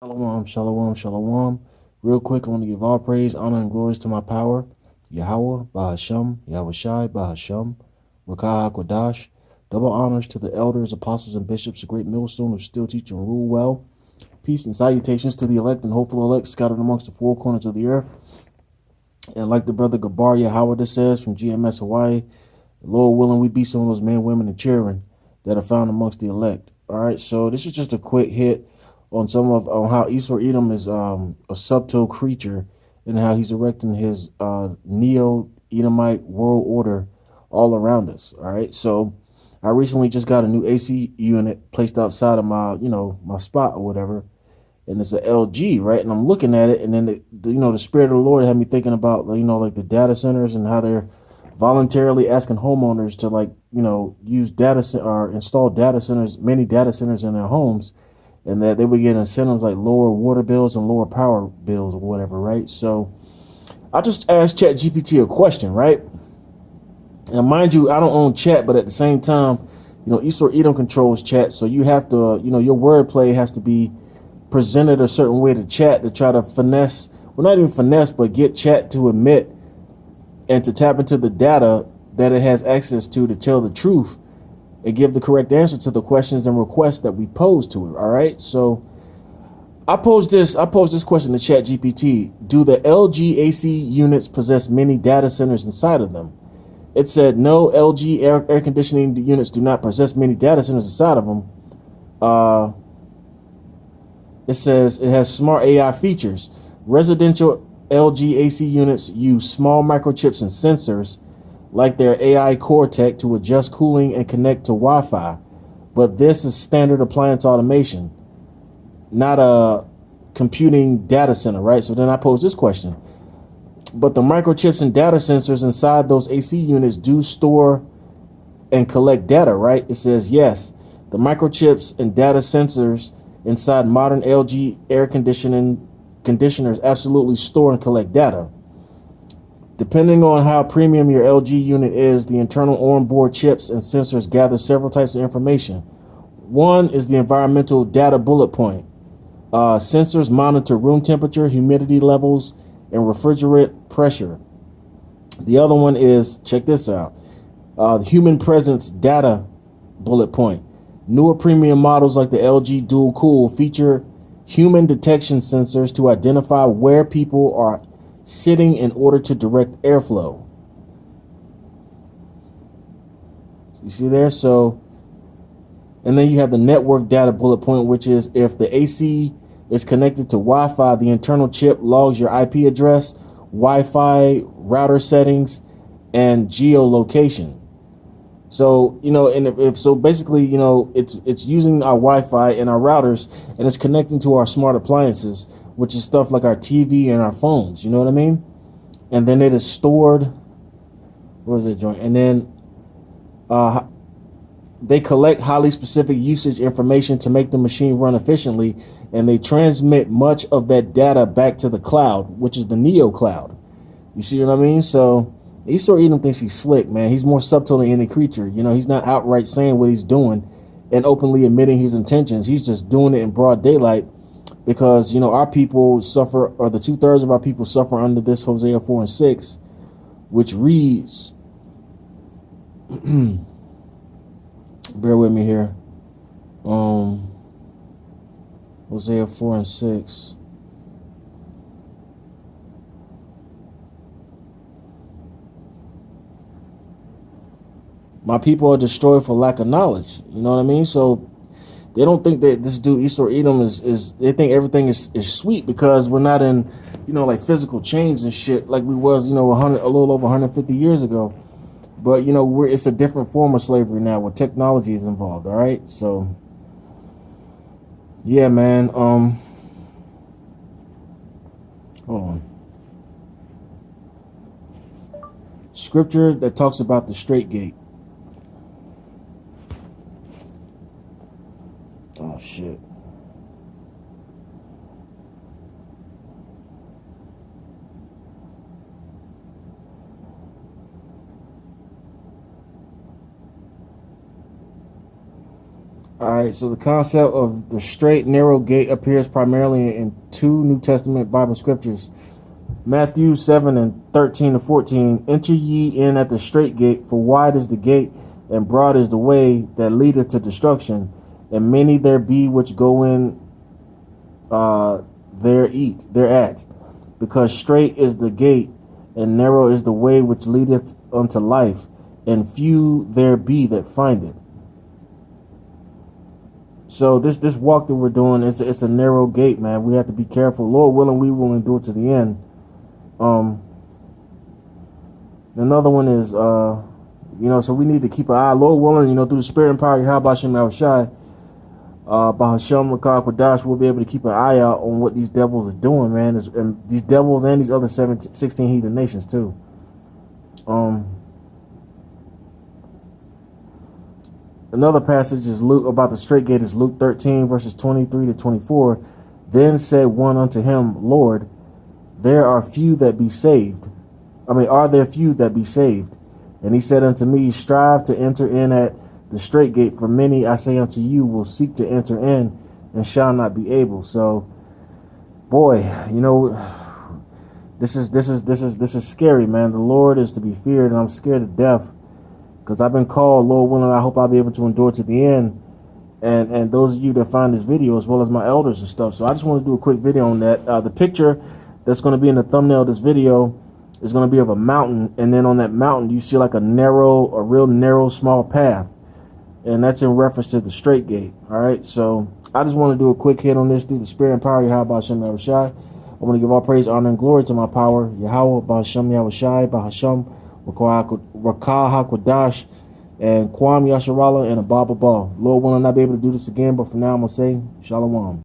Shalom, shalom, shalom. Real quick, I want to give all praise, honor, and glories to my power, Yahweh, Bahasham, Yahweh Shai, Bahasham, Rakah HaKodash. Double honors to the elders, apostles, and bishops, a great millstone who still teach and rule well. Peace and salutations to the elect and hopeful elect scattered amongst the four corners of the earth. And like the brother Gabar Yahweh says from GMS Hawaii, Lord willing, we be some of those men, women, and children that are found amongst the elect. All right, so this is just a quick hit on some of on how Esau Edom is a subtle creature and how he's erecting his neo Edomite world order all around us. All right, so I recently just got a new AC unit placed outside of my my spot or whatever, and it's a LG, right? And I'm looking at it, and then the spirit of the Lord had me thinking about like the data centers and how they're voluntarily asking homeowners to use or install data centers, many data centers in their homes, and that they would get incentives like lower water bills and lower power bills or whatever, right? So I just asked ChatGPT a question, right? And mind you, I don't own Chat, but at the same time, Esau Edom controls Chat, so you have to, your wordplay has to be presented a certain way to Chat to try to finesse, well, not even finesse, but get Chat to admit and to tap into the data that it has access to tell the truth and give the correct answer to the questions and requests that we pose to it. All right. So I posed this question to Chat GPT. Do the LGAC units possess many data centers inside of them? It said no, LG air conditioning units do not possess many data centers inside of them. Uh, it says it has smart AI features. Residential LGAC units use small microchips and sensors like their AI core tech to adjust cooling and connect to Wi-Fi. But this is standard appliance automation, not a computing data center, right? So then I pose this question. But the microchips and data sensors inside those AC units do store and collect data, right? It says yes. The microchips and data sensors inside modern LG air conditioners absolutely store and collect data. Depending on how premium your LG unit is, the internal onboard chips and sensors gather several types of information. One is the environmental data bullet point. Sensors monitor room temperature, humidity levels, and refrigerant pressure. The other one is, check this out, the human presence data bullet point. Newer premium models like the LG Dual Cool feature human detection sensors to identify where people are sitting in order to direct airflow. You see there? So, and then you have the network data bullet point, which is if the AC is connected to Wi-Fi, the internal chip logs your IP address, Wi-Fi router settings, and geolocation. So, and if so, basically, it's using our Wi-Fi and our routers, and it's connecting to our smart appliances, which is stuff like our TV and our phones. You know what I mean? And then it is stored. Where is it joint? And then uh, they collect highly specific usage information to make the machine run efficiently, and they transmit much of that data back to the cloud, which is the Neo cloud. You see what I mean? So Esau Edom thinks he's slick, man. He's more subtle than any creature. He's not outright saying what he's doing and openly admitting his intentions. He's just doing it in broad daylight because, our people suffer, or the 2/3 of our people suffer under this Hosea 4 and 6, which reads, bear with me here. Hosea 4 and 6. My people are destroyed for lack of knowledge. You know what I mean? So they don't think that this dude Esau Edom is they think everything is sweet because we're not in, like physical chains and shit like we was, a little over 150 years ago. But it's a different form of slavery now where technology is involved. All right, so yeah, man. Hold on. Scripture that talks about the straight gate. Oh shit. All right, so the concept of the straight, narrow gate appears primarily in two New Testament Bible scriptures. Matthew 7 and 13 to 14. Enter ye in at the straight gate, for wide is the gate, and broad is the way that leadeth to destruction, and many there be which go in thereat. Because straight is the gate, and narrow is the way which leadeth unto life, and few there be that find it. So this walk that we're doing, it's a narrow gate, man. We have to be careful. Lord willing, we will endure to the end. Another one is, so we need to keep an eye, Lord willing, through the spirit and power of Yahweh Shem Yahushai, Bahasham Rakah Quadash, we'll be able to keep an eye out on what these devils are doing, man. And these devils and these other 16 heathen nations too. Another passage is Luke about the straight gate is Luke 13 verses 23 to 24. Then said one unto him, Lord, there are few that be saved. Are there few that be saved? And he said unto me, strive to enter in at the straight gate, for many, I say unto you, will seek to enter in and shall not be able. So, boy, this is scary, man. The Lord is to be feared, and I'm scared to death. Because I've been called, Lord willing, I hope I'll be able to endure to the end. And those of you that find this video, as well as my elders and stuff. So I just want to do a quick video on that. The picture that's going to be in the thumbnail of this video is going to be of a mountain. And then on that mountain, you see like a real narrow, small path. And that's in reference to the straight gate. All right. So I just want to do a quick hit on this through the spirit and power of Yahweh Shem Yahushai. I want to give all praise, honor, and glory to my power, Yahweh Bahasham Yahushai, Bahasham Rakah HaKodash, and Kwam Yasharala, and a Baba Lord willing, I'll be able to do this again, but for now I'm going to say Shalom.